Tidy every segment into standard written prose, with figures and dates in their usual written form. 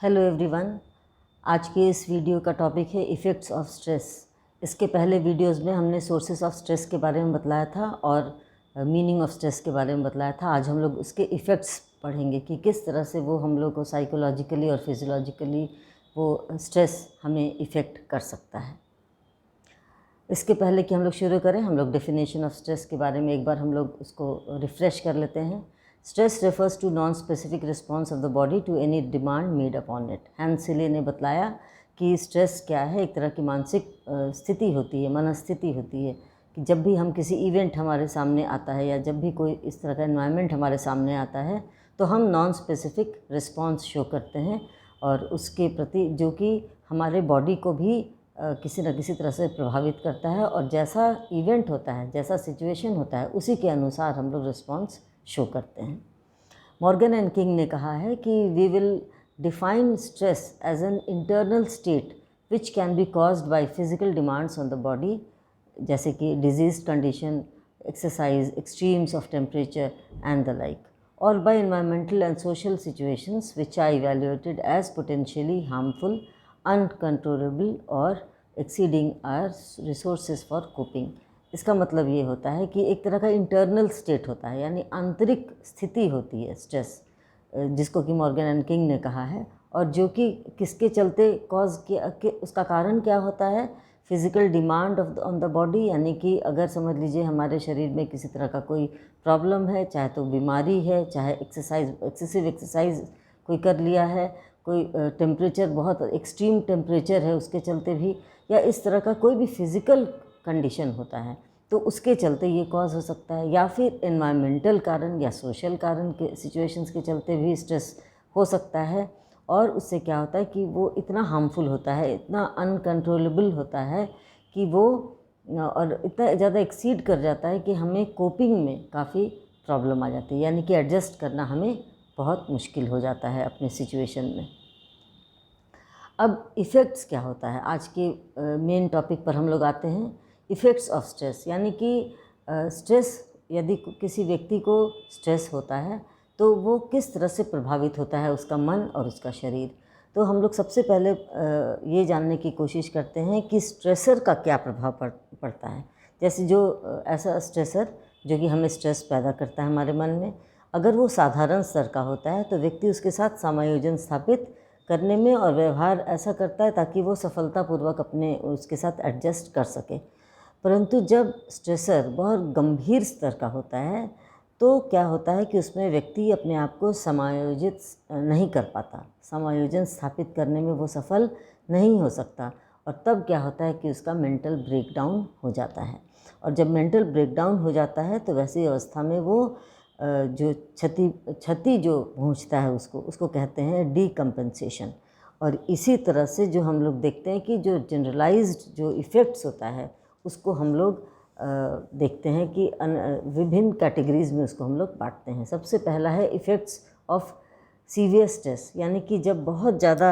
Hello everyone. आज के इस वीडियो का टॉपिक है इफ़ेक्ट्स ऑफ स्ट्रेस। इसके पहले वीडियोस में हमने सोर्सेस ऑफ स्ट्रेस के बारे में बतलाया था और मीनिंग ऑफ स्ट्रेस के बारे में बतलाया था। आज हम लोग उसके इफ़ेक्ट्स पढ़ेंगे कि किस तरह से वो हम लोग को साइकोलॉजिकली और फिजियोलॉजिकली वो स्ट्रेस हमें इफ़ेक्ट कर सकता है। इसके पहले कि हम लोग शुरू करें, हम लोग डेफिनेशन ऑफ स्ट्रेस के बारे में एक बार हम लोग उसको रिफ़्रेश कर लेते हैं। Stress refers to non specific response of the body to any demand made upon it. Hans Selye ने बतलाया कि स्ट्रेस क्या है। एक तरह की मानसिक स्थिति होती है, मनस्थिति होती है कि जब भी हम किसी इवेंट हमारे सामने आता है या जब भी कोई इस तरह का एनवायरनमेंट हमारे सामने आता है तो हम नॉन स्पेसिफिक रिस्पॉन्स शो करते हैं और उसके प्रति जो कि हमारे बॉडी को भी किसी न किसी तरह से प्रभावित करता है और जैसा इवेंट होता है, जैसा सिचुएशन होता है, उसी के अनुसार हम लोग रिस्पॉन्स शो करते हैं। मॉर्गन एंड किंग ने कहा है कि we will define stress as an internal state which can be caused by physical demands on the body, जैसे कि disease condition, exercise, extremes of temperature and the like, और by environmental and social situations which are evaluated as potentially harmful, uncontrollable और exceeding our resources for coping. इसका मतलब ये होता है कि एक तरह का इंटरनल स्टेट होता है, यानी आंतरिक स्थिति होती है स्ट्रेस, जिसको कि मॉर्गन एंड किंग ने कहा है, और जो कि किसके चलते कॉज के उसका कारण क्या होता है, physical demand on the body, यानी कि अगर समझ लीजिए हमारे शरीर में किसी तरह का कोई प्रॉब्लम है, चाहे तो बीमारी है, चाहे एक्सेसिव एक्सरसाइज कोई कर लिया है, कोई टेम्परेचर बहुत एक्सट्रीम टेम्परेचर है उसके चलते भी, या इस तरह का कोई भी फिज़िकल कंडीशन होता है तो उसके चलते ये कॉज हो सकता है, या फिर एनवायरमेंटल कारण या सोशल कारण के सिचुएशंस के चलते भी स्ट्रेस हो सकता है। और उससे क्या होता है कि वो इतना हार्मफुल होता है, इतना अनकंट्रोलेबल होता है कि वो और इतना ज़्यादा एक्सीड कर जाता है कि हमें कोपिंग में काफ़ी प्रॉब्लम आ जाती है, यानी कि एडजस्ट करना हमें बहुत मुश्किल हो जाता है अपने सिचुएशन में। अब इफ़ेक्ट्स क्या होता है, आज के मेन टॉपिक पर हम लोग आते हैं। इफ़ेक्ट्स ऑफ स्ट्रेस, यानी कि स्ट्रेस, यदि किसी व्यक्ति को स्ट्रेस होता है तो वो किस तरह से प्रभावित होता है उसका मन और उसका शरीर। तो हम लोग सबसे पहले ये जानने की कोशिश करते हैं कि स्ट्रेसर का क्या प्रभाव पड़ता है। जैसे जो ऐसा स्ट्रेसर जो कि हमें स्ट्रेस पैदा करता है हमारे मन में, अगर वो साधारण स्तर का होता है तो व्यक्ति उसके साथ समायोजन स्थापित करने में और व्यवहार ऐसा करता है ताकि वो सफलतापूर्वक अपने उसके साथ एडजस्ट कर सके। परंतु जब स्ट्रेसर बहुत गंभीर स्तर का होता है तो क्या होता है कि उसमें व्यक्ति अपने आप को समायोजित नहीं कर पाता, समायोजन स्थापित करने में वो सफल नहीं हो सकता, और तब क्या होता है कि उसका मेंटल ब्रेकडाउन हो जाता है। और जब मेंटल ब्रेकडाउन हो जाता है तो वैसी अवस्था में वो जो क्षति जो पहुंचता है उसको कहते हैं डीकम्पेंसेशन। और इसी तरह से जो हम लोग देखते हैं कि जो जनरलाइज्ड जो इफ़ेक्ट्स होता है उसको हम लोग देखते हैं कि विभिन्न कैटेगरीज़ में उसको हम लोग बांटते हैं। सबसे पहला है इफ़ेक्ट्स ऑफ सीवियर स्ट्रेस, यानी कि जब बहुत ज़्यादा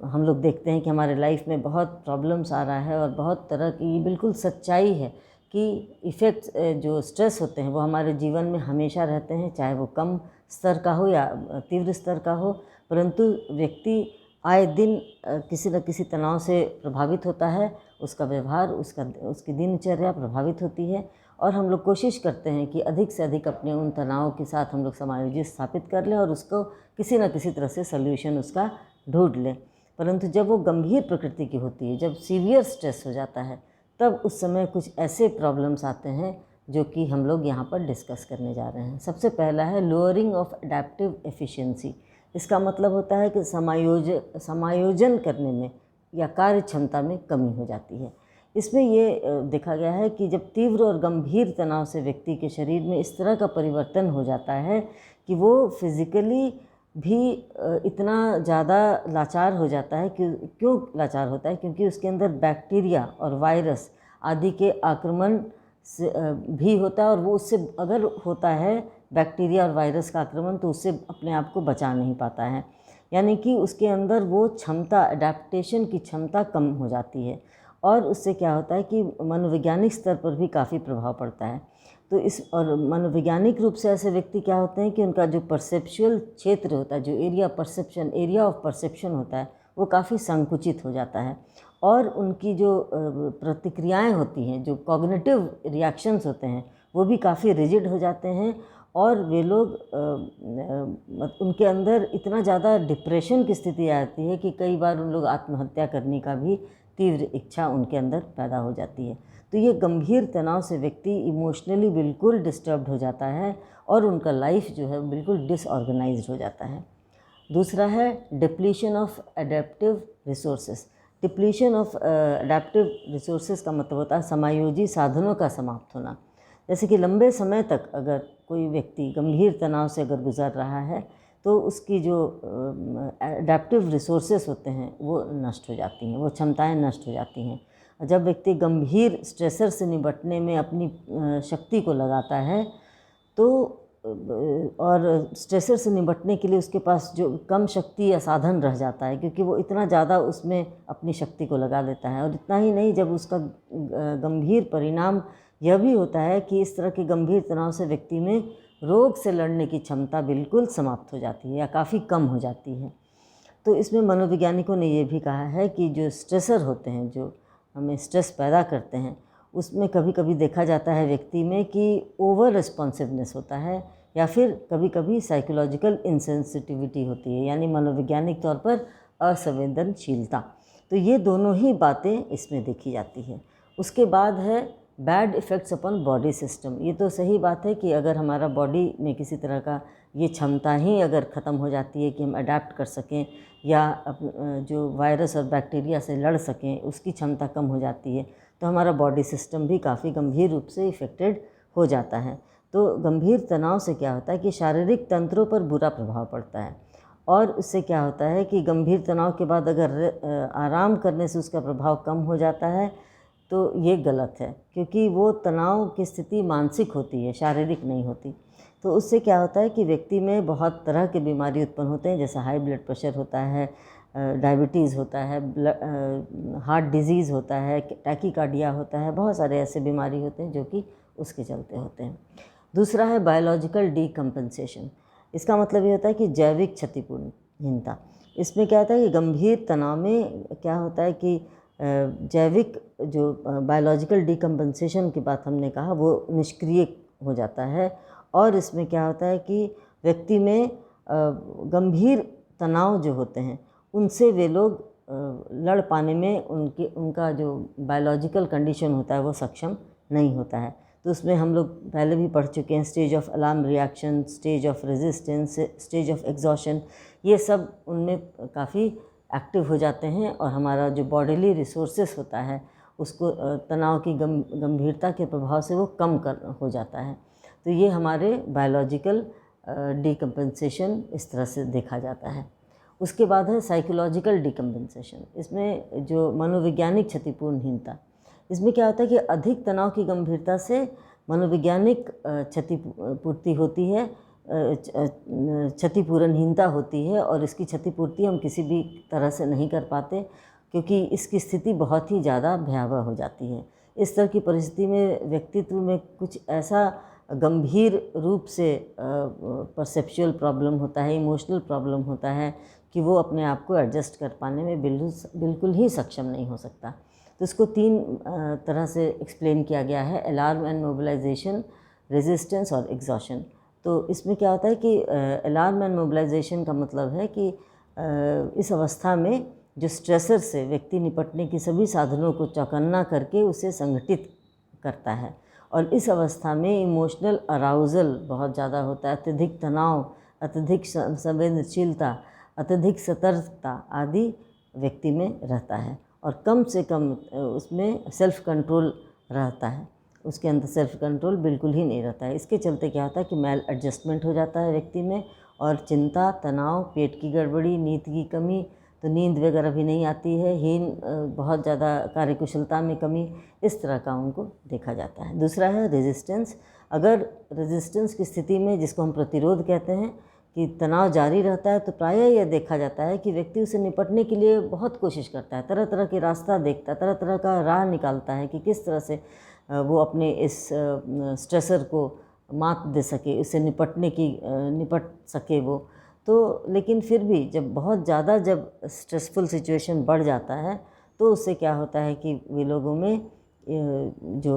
हम लोग देखते हैं कि हमारे लाइफ में बहुत प्रॉब्लम्स आ रहा है और बहुत तरह की, बिल्कुल सच्चाई है कि इफ़ेक्ट्स जो स्ट्रेस होते हैं वो हमारे जीवन में हमेशा रहते हैं, चाहे वो कम स्तर का हो या तीव्र स्तर का हो, परंतु व्यक्ति आए दिन किसी न किसी तनाव से प्रभावित होता है, उसका व्यवहार, उसकी दिनचर्या प्रभावित होती है, और हम लोग कोशिश करते हैं कि अधिक से अधिक अपने उन तनाव के साथ हम लोग समायोजित स्थापित कर लें और उसको किसी न किसी तरह से सल्यूशन उसका ढूंढ लें। परंतु जब वो गंभीर प्रकृति की होती है, जब सीवियर स्ट्रेस हो जाता है, तब उस समय कुछ ऐसे प्रॉब्लम्स आते हैं जो कि हम लोग यहाँ पर डिस्कस करने जा रहे हैं। सबसे पहला है लोअरिंग ऑफ एडेप्टिव एफिशिएंसी। इसका मतलब होता है कि समायोजन करने में या कार्य क्षमता में कमी हो जाती है। इसमें ये देखा गया है कि जब तीव्र और गंभीर तनाव से व्यक्ति के शरीर में इस तरह का परिवर्तन हो जाता है कि वो फिज़िकली भी इतना ज़्यादा लाचार हो जाता है कि क्यों लाचार होता है, क्योंकि उसके अंदर बैक्टीरिया और वायरस आदि के आक्रमण से भी होता है, और वो उससे अगर होता है बैक्टीरिया और वायरस का आक्रमण तो उससे अपने आप को बचा नहीं पाता है, यानी कि उसके अंदर वो क्षमता, अडेप्टेशन की क्षमता कम हो जाती है। और उससे क्या होता है कि मनोवैज्ञानिक स्तर पर भी काफ़ी प्रभाव पड़ता है। तो इस और मनोवैज्ञानिक रूप से ऐसे व्यक्ति क्या होते हैं कि उनका जो परसेप्चुअल क्षेत्र होता है, जो एरिया ऑफ परसेप्शन होता है, वो काफ़ी संकुचित हो जाता है और उनकी जो प्रतिक्रियाएं होती हैं, जो कॉग्निटिव रिएक्शंस होते हैं, वो भी काफ़ी रिजिड हो जाते हैं और वे लोग उनके अंदर इतना ज़्यादा डिप्रेशन की स्थिति आती है कि कई बार उन लोग आत्महत्या करने का भी तीव्र इच्छा उनके अंदर पैदा हो जाती है। तो ये गंभीर तनाव से व्यक्ति इमोशनली बिल्कुल डिस्टर्ब्ड हो जाता है और उनका लाइफ जो है बिल्कुल डिसऑर्गेनाइज्ड हो जाता है। दूसरा है depletion of adaptive resources. Depletion of adaptive resources का मतलब होता है समायोजी साधनों का समाप्त होना। जैसे कि लंबे समय तक अगर कोई व्यक्ति गंभीर तनाव से अगर गुजर रहा है तो उसकी जो एडेप्टिव रिसोर्सेज होते हैं वो नष्ट हो जाती हैं, वो क्षमताएं नष्ट हो जाती हैं। जब व्यक्ति गंभीर स्ट्रेसर से निपटने में अपनी शक्ति को लगाता है तो और स्ट्रेसर से निपटने के लिए उसके पास जो कम शक्ति या साधन रह जाता है, क्योंकि वो इतना ज़्यादा उसमें अपनी शक्ति को लगा देता है। और इतना ही नहीं, जब उसका गंभीर परिणाम यह भी होता है कि इस तरह के गंभीर तनाव से व्यक्ति में रोग से लड़ने की क्षमता बिल्कुल समाप्त हो जाती है या काफ़ी कम हो जाती है। तो इसमें मनोवैज्ञानिकों ने ये भी कहा है कि जो स्ट्रेसर होते हैं, जो हमें स्ट्रेस पैदा करते हैं, उसमें कभी कभी देखा जाता है व्यक्ति में कि ओवर रिस्पॉन्सिवनेस होता है या फिर कभी कभी साइकोलॉजिकल इंसेंसिटिविटी होती है, यानी मनोवैज्ञानिक तौर पर असंवेदनशीलता। तो ये दोनों ही बातें इसमें देखी जाती है। उसके बाद है bad effects upon body system. ये तो सही बात है कि अगर हमारा बॉडी में किसी तरह का ये क्षमता ही अगर ख़त्म हो जाती है कि हम अडेप्ट कर सकें या जो वायरस और बैक्टीरिया से लड़ सकें, उसकी क्षमता कम हो जाती है, तो हमारा बॉडी सिस्टम भी काफ़ी गंभीर रूप से इफ़ेक्टेड हो जाता है। तो गंभीर तनाव से क्या होता है कि शारीरिक तंत्रों पर बुरा प्रभाव पड़ता है और उससे क्या होता है कि गंभीर तनाव के बाद अगर आराम करने से उसका प्रभाव कम हो जाता है तो ये गलत है, क्योंकि वो तनाव की स्थिति मानसिक होती है, शारीरिक नहीं होती। तो उससे क्या होता है कि व्यक्ति में बहुत तरह के बीमारी उत्पन्न होते हैं, जैसे हाई ब्लड प्रेशर होता है, डायबिटीज़ होता है, हार्ट डिजीज़ होता है, टैकीकार्डिया होता है, बहुत सारे ऐसे बीमारी होते हैं जो कि उसके चलते होते हैं। दूसरा है बायोलॉजिकल डीकम्पनसेशन। इसका मतलब ये होता है कि जैविक क्षतिपूर्णहीनता। इसमें क्या होता है कि गंभीर तनाव में क्या होता है कि जैविक जो बायोलॉजिकल डीकम्पनसेशन की बात हमने कहा वो निष्क्रिय हो जाता है और इसमें क्या होता है कि व्यक्ति में गंभीर तनाव जो होते हैं उनसे वे लोग लड़ पाने में उनका जो बायोलॉजिकल कंडीशन होता है वो सक्षम नहीं होता है। तो उसमें हम लोग पहले भी पढ़ चुके हैं, stage of alarm reaction, stage of resistance, stage of exhaustion, ये सब उनमें काफ़ी एक्टिव हो जाते हैं और हमारा जो बॉडीली रिसोर्सेस होता है उसको तनाव की गंभीरता के प्रभाव से वो कम हो जाता है। तो ये हमारे बायोलॉजिकल डीकम्पनसेशन इस तरह से देखा जाता है। उसके बाद है साइकोलॉजिकल डीकम्पनसेशन। इसमें जो मनोवैज्ञानिक क्षतिपूर्णहीनता, इसमें क्या होता है कि अधिक तनाव की गंभीरता से मनोवैज्ञानिक क्षतिपूर्ति होती है, क्षतिपूर्णहीनता होती है और इसकी क्षतिपूर्ति हम किसी भी तरह से नहीं कर पाते क्योंकि इसकी स्थिति बहुत ही ज़्यादा भयावह हो जाती है। इस तरह की परिस्थिति में व्यक्तित्व में कुछ ऐसा गंभीर रूप से परसेप्चुअल प्रॉब्लम होता है, इमोशनल प्रॉब्लम होता है कि वो अपने आप को एडजस्ट कर पाने में बिल्कुल ही सक्षम नहीं हो सकता। तो इसको 3 तरह से एक्सप्लेन किया गया है, अलार्म एंड मोबिलाइजेशन, रेजिस्टेंस और एग्जॉशन। तो इसमें क्या होता है कि अलार्म एंड मोबिलाइजेशन का मतलब है कि इस अवस्था में जो स्ट्रेसर से व्यक्ति निपटने की सभी साधनों को चौकन्ना करके उसे संगठित करता है और इस अवस्था में इमोशनल अराउजल बहुत ज़्यादा होता है, अत्यधिक तनाव, अत्यधिक संवेदनशीलता, अत्यधिक सतर्कता आदि व्यक्ति में रहता है और कम से कम उसमें सेल्फ कंट्रोल रहता है, उसके अंदर सेल्फ कंट्रोल बिल्कुल ही नहीं रहता है। इसके चलते क्या होता है कि मैल एडजस्टमेंट हो जाता है व्यक्ति में और चिंता, तनाव, पेट की गड़बड़ी, नींद की कमी, तो नींद वगैरह भी नहीं आती है, बहुत ज़्यादा कार्यकुशलता में कमी, इस तरह का उनको देखा जाता है। दूसरा है रेजिस्टेंस। अगर रेजिस्टेंस की स्थिति में, जिसको हम प्रतिरोध कहते हैं, कि तनाव जारी रहता है तो प्रायः यह देखा जाता है कि व्यक्ति उसे निपटने के लिए बहुत कोशिश करता है, तरह तरह के रास्ता देखता है, तरह तरह का राह निकालता है कि किस तरह से वो अपने इस स्ट्रेसर को मात दे सके, इससे निपट सके वो। तो लेकिन फिर भी जब बहुत ज़्यादा जब स्ट्रेसफुल सिचुएशन बढ़ जाता है तो उससे क्या होता है कि वे लोगों में जो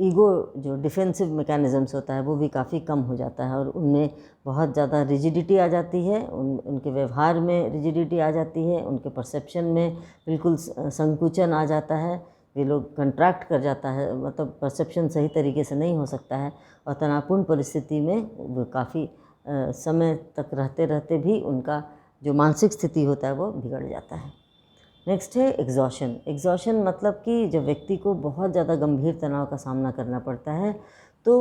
ईगो, जो डिफेंसिव मैकेनिज़म्स होता है वो भी काफ़ी कम हो जाता है और उनमें बहुत ज़्यादा रिजिडिटी आ जाती है, उनके व्यवहार में रिजिडिटी आ जाती है, उनके परसेप्शन में बिल्कुल संकुचन आ जाता है, वे लोग कंट्रैक्ट कर जाता है, मतलब परसेप्शन सही तरीके से नहीं हो सकता है और तनावपूर्ण परिस्थिति में वो काफ़ी समय तक रहते रहते भी उनका जो मानसिक स्थिति होता है वो बिगड़ जाता है। नेक्स्ट है एग्जॉशन। एग्जॉशन मतलब कि जब व्यक्ति को बहुत ज़्यादा गंभीर तनाव का सामना करना पड़ता है तो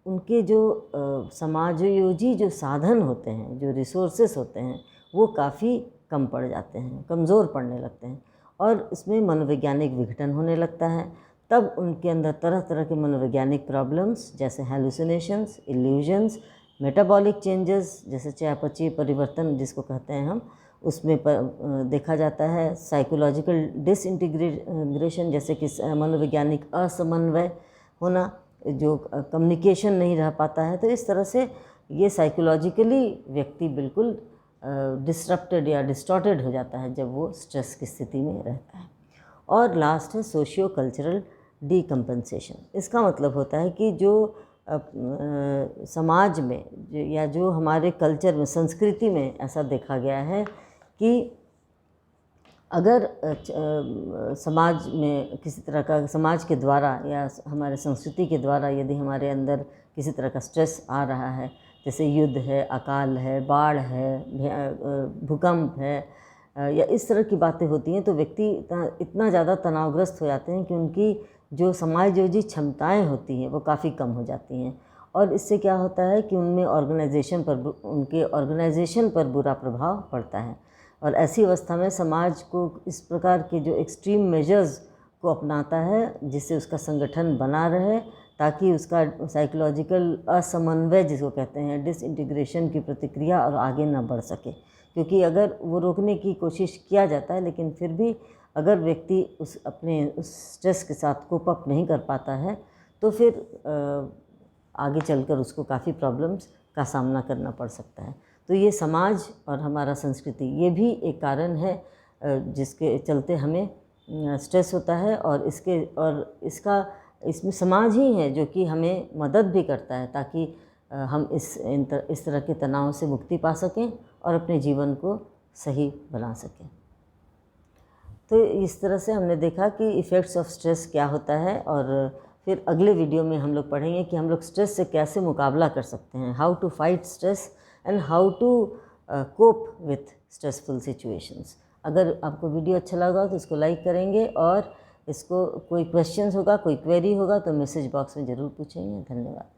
उनके जो समाजयोजी जो साधन होते हैं, जो रिसोर्सेस होते हैं, वो काफ़ी कम पड़ जाते हैं, कमज़ोर पड़ने लगते हैं और इसमें मनोवैज्ञानिक विघटन होने लगता है। तब उनके अंदर तरह तरह के मनोवैज्ञानिक प्रॉब्लम्स जैसे हेलुसिनेशंस, इल्यूजन्स, मेटाबॉलिक चेंजेस जैसे चयापचयी परिवर्तन जिसको कहते हैं हम, उसमें देखा जाता है। साइकोलॉजिकल डिसइंटीग्रेशन जैसे कि मनोवैज्ञानिक असमन्वय होना, जो कम्युनिकेशन नहीं रह पाता है। तो इस तरह से ये साइकोलॉजिकली व्यक्ति बिल्कुल डिसरप्टेड या डिस्टॉर्टेड हो जाता है जब वो स्ट्रेस की स्थिति में रहता है। और लास्ट है सोशियो कल्चरल डीकम्पनसेशन। इसका मतलब होता है कि जो समाज में या जो हमारे कल्चर में, संस्कृति में ऐसा देखा गया है कि अगर समाज में किसी तरह का, समाज के द्वारा या हमारे संस्कृति के द्वारा यदि हमारे अंदर किसी तरह का स्ट्रेस आ रहा है, जैसे युद्ध है, अकाल है, बाढ़ है, भूकंप है या इस तरह की बातें होती हैं, तो व्यक्ति इतना ज़्यादा तनावग्रस्त हो जाते हैं कि उनकी जो समाजयोजी क्षमताएं होती हैं वो काफ़ी कम हो जाती हैं और इससे क्या होता है कि उनमें उनके ऑर्गेनाइजेशन पर बुरा प्रभाव पड़ता है। और ऐसी अवस्था में समाज को इस प्रकार के जो एक्सट्रीम मेजर्स को अपनाता है जिससे उसका संगठन बना रहे, ताकि उसका साइकोलॉजिकल असमन्वय जिसको कहते हैं, डिसइंटीग्रेशन की प्रतिक्रिया और आगे ना बढ़ सके। क्योंकि अगर वो रोकने की कोशिश किया जाता है लेकिन फिर भी अगर व्यक्ति उस स्ट्रेस के साथ कोप अप नहीं कर पाता है तो फिर आगे चलकर उसको काफ़ी प्रॉब्लम्स का सामना करना पड़ सकता है। तो ये समाज और हमारा संस्कृति ये भी एक कारण है जिसके चलते हमें स्ट्रेस होता है और इसमें समाज ही है जो कि हमें मदद भी करता है ताकि हम इस तरह के तनाव से मुक्ति पा सकें और अपने जीवन को सही बना सकें। तो इस तरह से हमने देखा कि इफ़ेक्ट्स ऑफ स्ट्रेस क्या होता है और फिर अगले वीडियो में हम लोग पढ़ेंगे कि हम लोग स्ट्रेस से कैसे मुकाबला कर सकते हैं, how to fight stress and how to cope with stressful situations. अगर आपको वीडियो अच्छा लगा तो इसको लाइक करेंगे और इसको कोई क्वेश्चंस होगा, कोई क्वेरी होगा तो मैसेज बॉक्स में ज़रूर पूछेंगे। धन्यवाद।